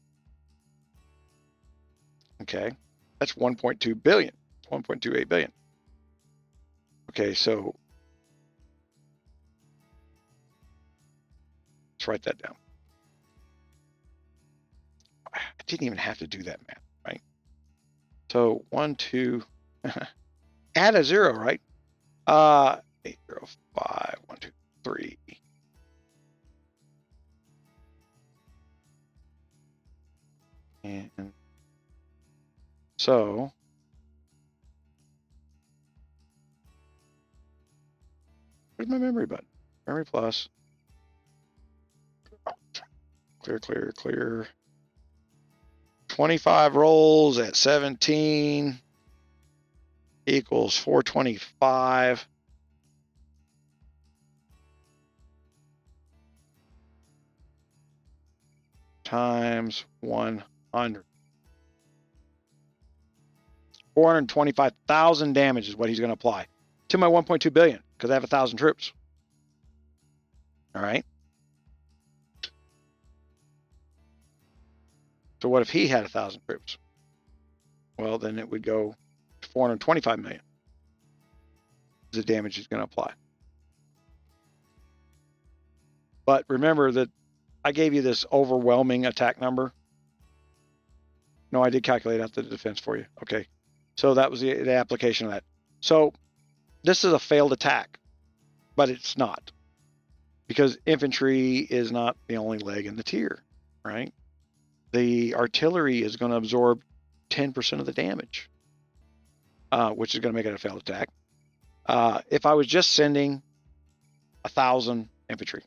Okay, that's 1.2 billion, 1.28 billion. Okay, so let's write that down. I didn't even have to do that math, right? So 1, 2, add a 0, right? 805, 1, 2, 3. And so where's my memory button? Memory plus. Clear, clear, clear. 25 rolls at 17 equals 425. Times 100. 425,000 damage is what he's going to apply to my 1.2 billion because I have 1,000 troops. All right. So what if he had 1,000 troops? Well, then it would go to 425 million. The damage he's going to apply. But remember that I gave you this overwhelming attack number. No, I did calculate out the defense for you. Okay. So that was the application of that. So this is a failed attack, but it's not. Because infantry is not the only leg in the tier, right? The artillery is going to absorb 10% of the damage, which is going to make it a failed attack. If I was just sending 1,000 infantry.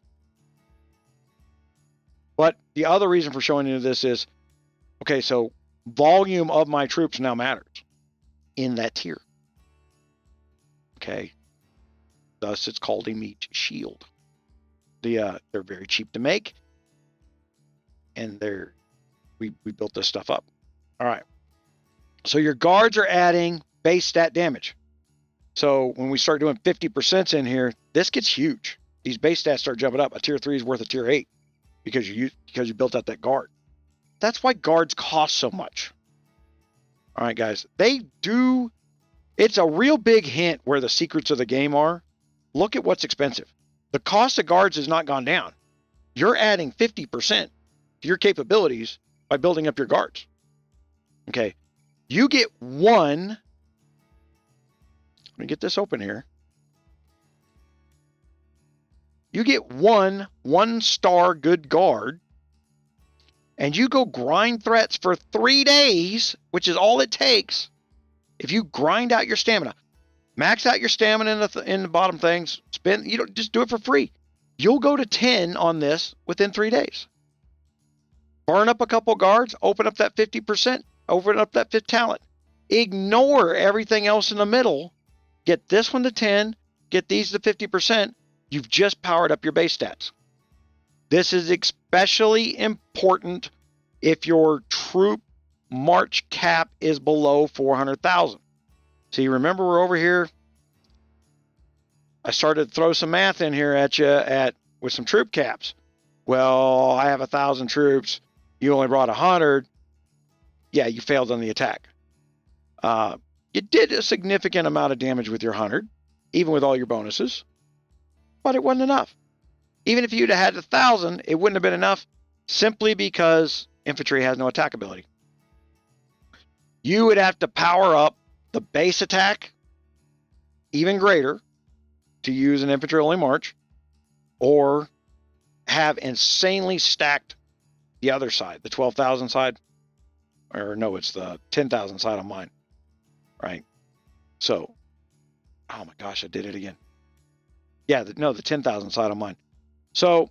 But the other reason for showing you this is, okay, so volume of my troops now matters in that tier. Okay. Thus, it's called a meat shield. They're very cheap to make, and we built this stuff up. All right. So your guards are adding base stat damage. So when we start doing 50% in here, this gets huge. These base stats start jumping up. A tier 3 is worth a tier 8 because you built out that guard. That's why guards cost so much. All right, guys. They do. It's a real big hint where the secrets of the game are. Look at what's expensive. The cost of guards has not gone down. You're adding 50% to your capabilities by building up your guards. Okay. You get one. Let me get this open here. You get one star good guard, and you go grind threats for 3 days, which is all it takes. If you grind out your stamina, max out your stamina in the bottom things, just do it for free. You'll go to 10 on this within 3 days. Burn up a couple guards, open up that 50%, open up that 5th talent. Ignore everything else in the middle. Get this one to 10, get these to 50%. You've just powered up your base stats. This is especially important if your troop march cap is below 400,000. See, remember we're over here. I started to throw some math in here at you with some troop caps. Well, I have 1,000 troops. You only brought 100. Yeah, you failed on the attack. You did a significant amount of damage with your 100, even with all your bonuses, but it wasn't enough. Even if you'd have had 1,000, it wouldn't have been enough simply because infantry has no attack ability. You would have to power up the base attack even greater to use an infantry-only march, or have insanely stacked the other side, the 12,000 side, or no, it's the 10,000 side on mine, right? So, oh my gosh, I did it again. Yeah, the 10,000 side on mine. So,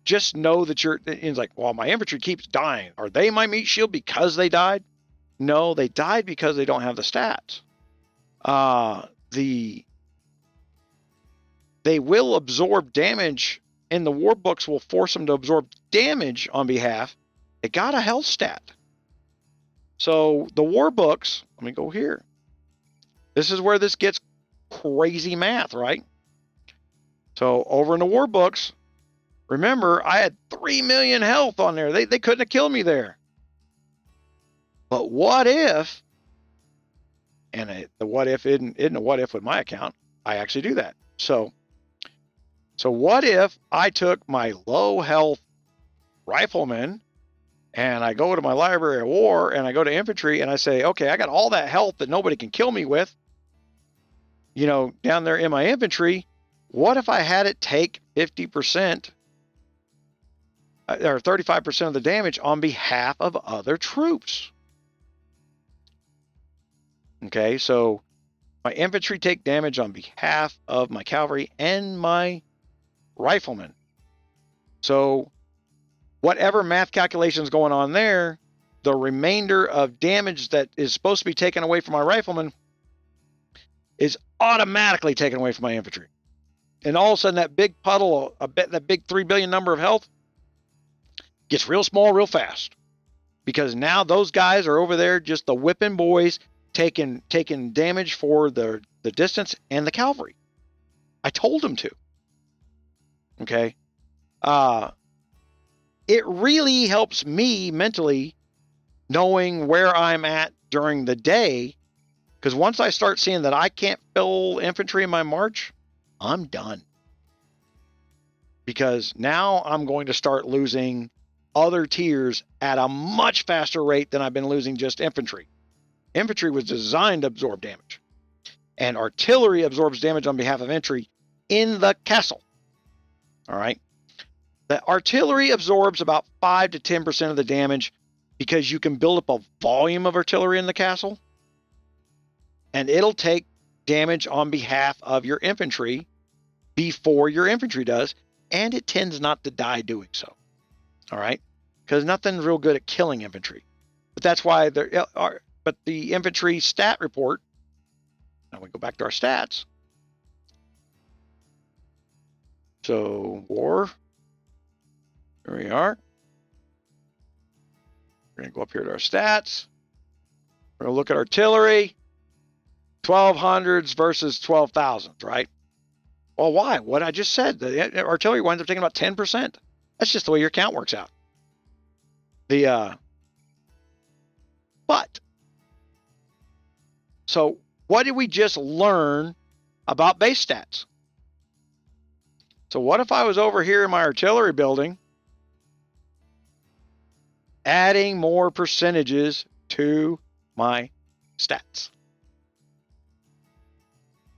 just know that it's like, well, my infantry keeps dying. Are they my meat shield because they died? No, they died because they don't have the stats. They will absorb damage, and the war books will force them to absorb damage on behalf. They got a health stat. So the war books, let me go here. This is where this gets crazy math, right? So over in the war books, remember, I had 3 million health on there. They couldn't have killed me there. But what if, and the what if isn't a what if with my account, I actually do that. So what if I took my low health rifleman and I go to my library of war and I go to infantry and I say, okay, I got all that health that nobody can kill me with, you know, down there in my infantry. What if I had it take 50% or 35% of the damage on behalf of other troops? Okay, so my infantry take damage on behalf of my cavalry and my riflemen. So whatever math calculations going on there, the remainder of damage that is supposed to be taken away from my riflemen is automatically taken away from my infantry. And all of a sudden that big puddle, that big 3 billion number of health gets real small real fast. Because now those guys are over there, just the whipping boys, taking damage for the distance and the cavalry. I told them to. Okay. It really helps me mentally knowing where I'm at during the day, because once I start seeing that I can't fill infantry in my march, I'm done. Because now I'm going to start losing other tiers at a much faster rate than I've been losing just infantry. Infantry was designed to absorb damage, and artillery absorbs damage on behalf of infantry in the castle. All right. The artillery absorbs about 5 to 10% of the damage because you can build up a volume of artillery in the castle, and it'll take damage on behalf of your infantry before your infantry does, and it tends not to die doing so. All right, because nothing's real good at killing infantry, but that's why there are. But the infantry stat report. Now we go back to our stats. So war. Here we are. We're going to go up here to our stats. We're going to look at artillery. 1200s versus 12,000s, right? Well, why? What I just said. The artillery winds up taking about 10%. That's just the way your count works out. So what did we just learn about base stats? So what if I was over here in my artillery building adding more percentages to my stats?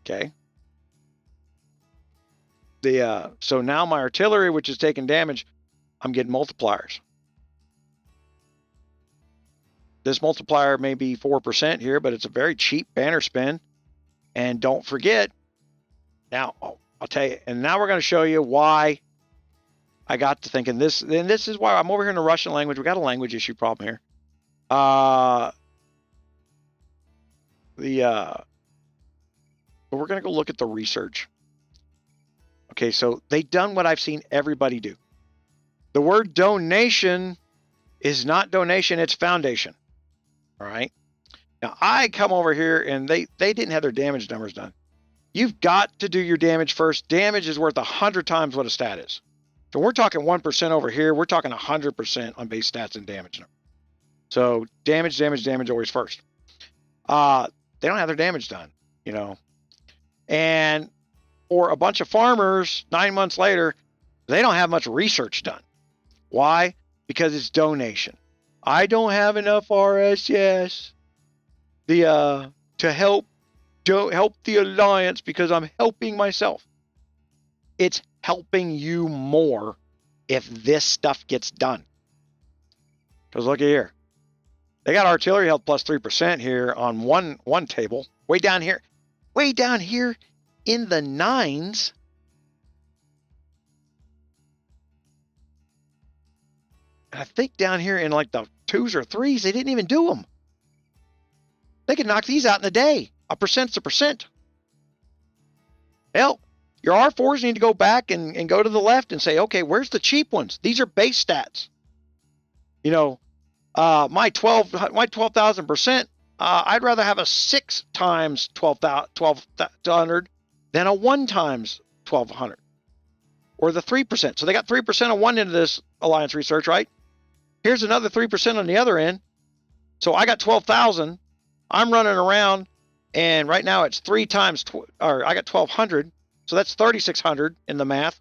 Okay. So now my artillery, which is taking damage, I'm getting multipliers. This multiplier may be 4% here, but it's a very cheap banner spin. And don't forget, now I'll tell you, and now we're going to show you why I got to thinking this. And this is why I'm over here in the Russian language. We got a language issue problem here. But we're going to go look at the research. Okay, so they done what I've seen everybody do. The word donation is not donation, it's foundation. All right. Now I come over here and they didn't have their damage numbers done. You've got to do your damage first. Damage is worth 100 times what a stat is. So we're talking 1% over here. We're talking 100% on base stats and damage number. So damage always first. They don't have their damage done, you know. And for a bunch of farmers, 9 months later, they don't have much research done. Why? Because it's donation. I don't have enough RSS to help the alliance because I'm helping myself. It's helping you more if this stuff gets done. Because look at here. They got artillery health plus 3% here on one table. Way down here in the 9s. And I think down here in like the 2s or 3s, they didn't even do them. They could knock these out in a day. A percent's a percent. Hell, your R4s need to go back and go to the left and say, okay, where's the cheap ones? These are base stats. You know, my 12,000%, I'd rather have a 6 times 1200 than a 1 times 1200. Or the 3%. So they got 3% on one end of this alliance research, right? Here's another 3% on the other end. So I got 12,000. I'm running around, and right now it's 3 times, or I got 1,200. So that's 3,600 in the math.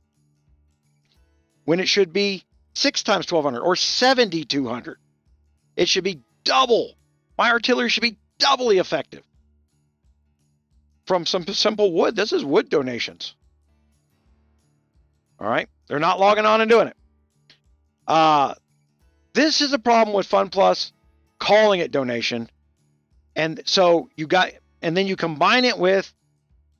When it should be 6 times 1,200 or 7,200. It should be double. My artillery should be doubly effective. From some simple wood. This is wood donations. All right. They're not logging on and doing it. This is a problem with Fun Plus calling it donation. And so you got, and then you combine it with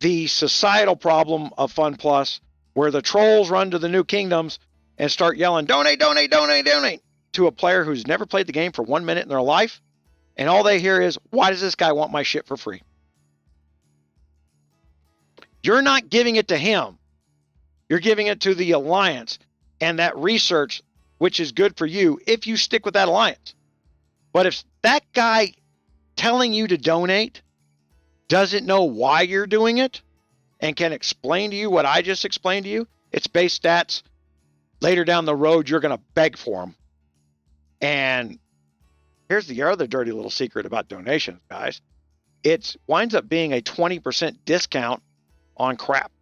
the societal problem of Fun Plus, where the trolls run to the new kingdoms and start yelling, donate, donate, donate, donate, to a player who's never played the game for 1 minute in their life. And all they hear is, why does this guy want my shit for free? You're not giving it to him. You're giving it to the alliance and that research, which is good for you if you stick with that alliance. But if that guy telling you to donate doesn't know why you're doing it and can explain to you what I just explained to you, it's base stats. Later down the road, you're going to beg for them. And here's the other dirty little secret about donations, guys. It winds up being a 20% discount on crap.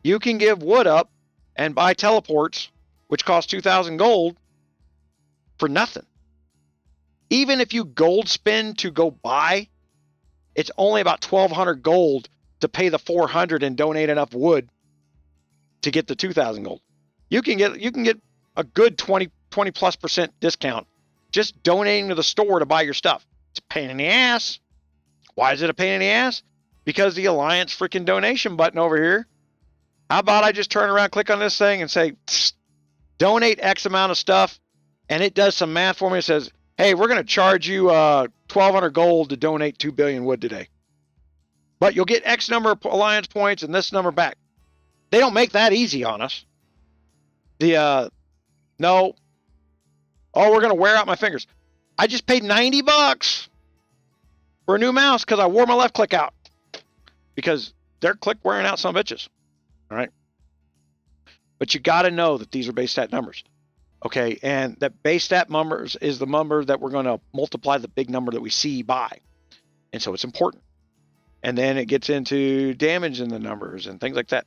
You can give wood up and buy teleports, which cost 2,000 gold, for nothing. Even if you gold spend to go buy, it's only about 1,200 gold to pay the 400 and donate enough wood to get the 2,000 gold. You can get a good 20+% discount just donating to the store to buy your stuff. It's a pain in the ass. Why is it a pain in the ass? Because the Alliance freaking donation button over here. How about I just turn around, click on this thing, and say, donate X amount of stuff, and it does some math for me. It says, hey, we're going to charge you 1,200 gold to donate 2 billion wood today. But you'll get X number of Alliance points and this number back. They don't make that easy on us. No. Oh, we're going to wear out my fingers. I just paid $90 for a new mouse because I wore my left click out. Because they're click wearing out some bitches. All right. But you got to know that these are base stat numbers. Okay. And that base stat numbers is the number that we're going to multiply the big number that we see by. And so it's important. And then it gets into damage in the numbers and things like that.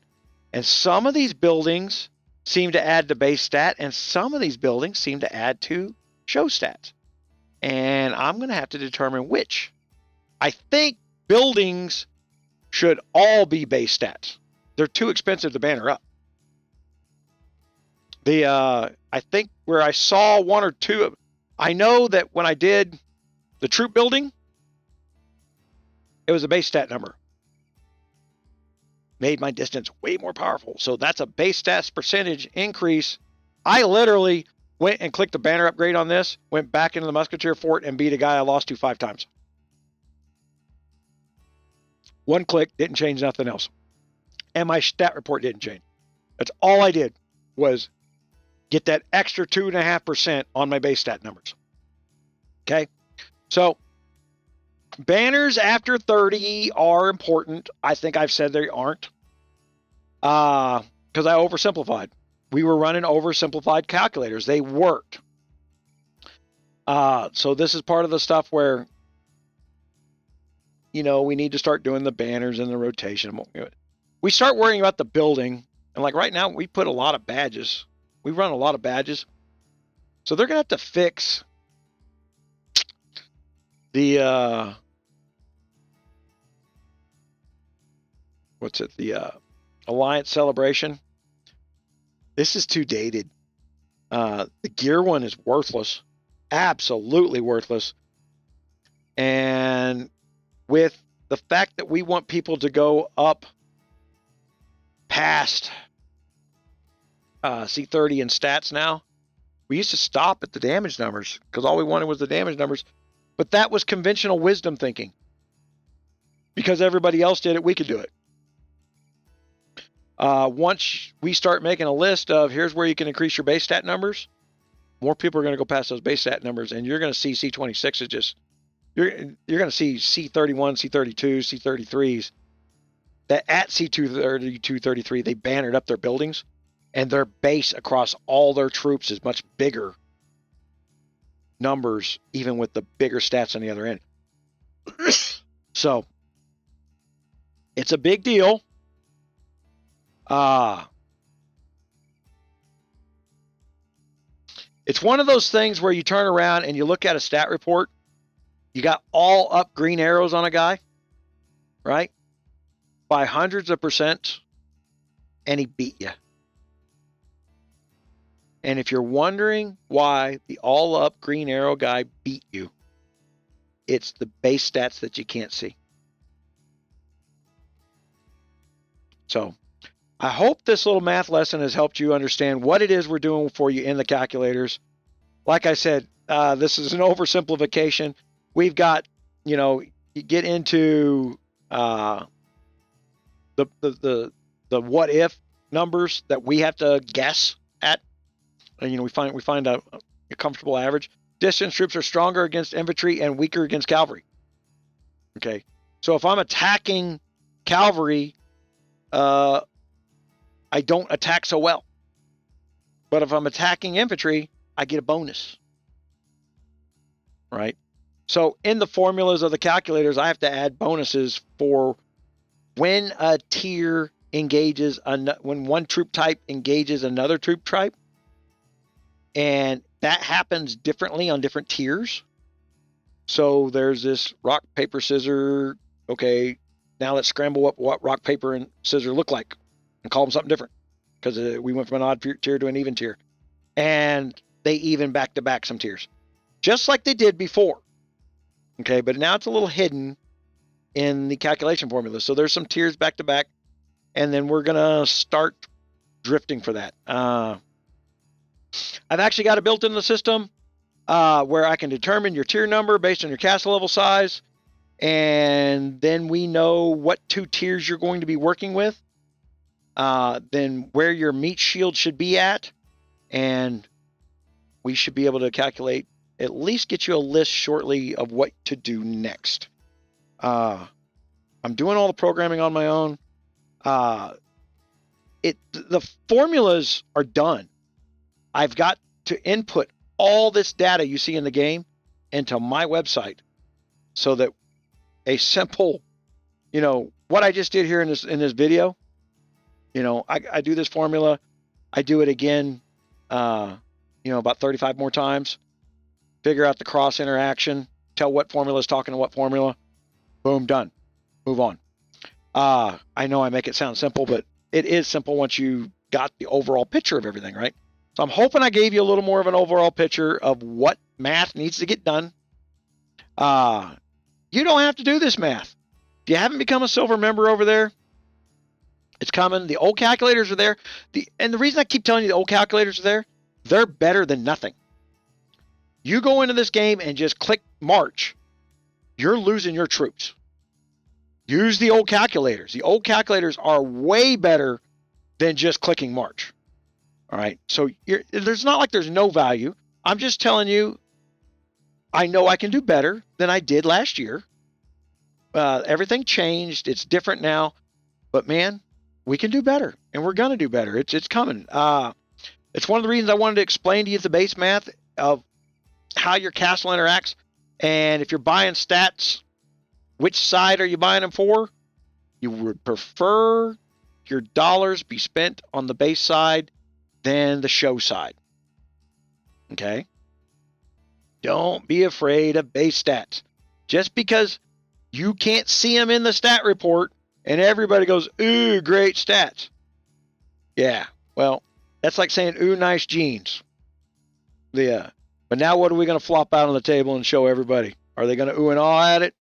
And some of these buildings seem to add to base stat, and some of these buildings seem to add to show stats. And I'm going to have to determine which. I think buildings should all be base stats. They're too expensive to banner up. I think where I saw one or two, I know that when I did the troop building, it was a base stat number. Made my distance way more powerful. So that's a base stats percentage increase. I literally went and clicked the banner upgrade on this, went back into the musketeer fort and beat a guy I lost to 5 times. One click, didn't change nothing else. And my stat report didn't change. That's all I did was get that extra 2.5% on my base stat numbers. Okay. So banners after 30 are important. I think I've said they aren't. Because I oversimplified. We were running oversimplified calculators. They worked. So this is part of the stuff where, you know, we need to start doing the banners and the rotation. We start worrying about the building. And like right now, we put a lot of badges. We run a lot of badges. So they're going to have to fix the, the Alliance Celebration. This is too dated. The gear one is worthless. Absolutely worthless. And with the fact that we want people to go up past C30 in stats now, We used to stop at the damage numbers because all we wanted was the damage numbers. But that was conventional wisdom thinking. Because everybody else did it, we could do it. Once we start making a list of here's where you can increase your base stat numbers, more people are going to go past those base stat numbers, and you're going to see C26 is just, you're going to see C31, C32, C33s that at C232, 33, they bannered up their buildings, and their base across all their troops is much bigger numbers, even with the bigger stats on the other end. So it's a big deal. It's one of those things where you turn around and you look at a stat report. You got all up green arrows on a guy, right? By hundreds of %, and he beat you. And if you're wondering why the all up green arrow guy beat you, it's the base stats that you can't see. So I hope this little math lesson has helped you understand what it is we're doing for you in the calculators. Like I said, this is an oversimplification. We've got, you get into the what if numbers that we have to guess at, and we find a comfortable average. Distance troops are stronger against infantry and weaker against cavalry. Okay, so if I'm attacking cavalry, I don't attack so well. But if I'm attacking infantry, I get a bonus. Right? So in the formulas of the calculators, I have to add bonuses for when a tier engages, when one troop type engages another troop type. And that happens differently on different tiers. So there's this rock, paper, scissors. Okay, now let's scramble up what rock, paper, and scissors look like and call them something different, because we went from an odd tier to an even tier. And they even back to back some tiers, just like they did before. Okay, but now it's a little hidden in the calculation formula. So there's some tiers back to back, and then we're going to start drifting for that. I've actually got it built in the system where I can determine your tier number based on your castle level size, and then we know what 2 tiers you're going to be working with, then where your meat shield should be at, and we should be able to calculate, at least get you a list shortly of what to do next. I'm doing all the programming on my own. The formulas are done. I've got to input all this data you see in the game into my website, so that a simple, what I just did here in this video, I do this formula, I do it again, about 35 more times, figure out the cross interaction, tell what formula is talking to what formula, boom, done, move on. I know I make it sound simple, but it is simple once you got the overall picture of everything, right? So I'm hoping I gave you a little more of an overall picture of what math needs to get done. You don't have to do this math. If you haven't become a silver member over there, it's coming. The old calculators are there. And the reason I keep telling you the old calculators are there, they're better than nothing. You go into this game and just click march, you're losing your troops. Use the old calculators. The old calculators are way better than just clicking march. All right, so there's not like there's no value. I'm just telling you, I know I can do better than I did last year. Everything changed. It's different now. But, man, we can do better, and we're going to do better. It's coming. It's one of the reasons I wanted to explain to you the base math of how your castle interacts. And if you're buying stats, which side are you buying them for? You would prefer your dollars be spent on the base side than the show side. Okay? Don't be afraid of base stats. Just because you can't see them in the stat report and everybody goes, ooh, great stats. Yeah, well, that's like saying, ooh, nice jeans. Yeah. But now what are we going to flop out on the table and show everybody? Are they going to ooh and awe at it?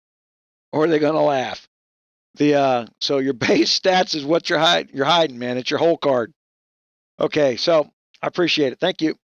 Or are they going to laugh? So your base stats is what you're hiding, man. It's your whole card. Okay, so I appreciate it. Thank you.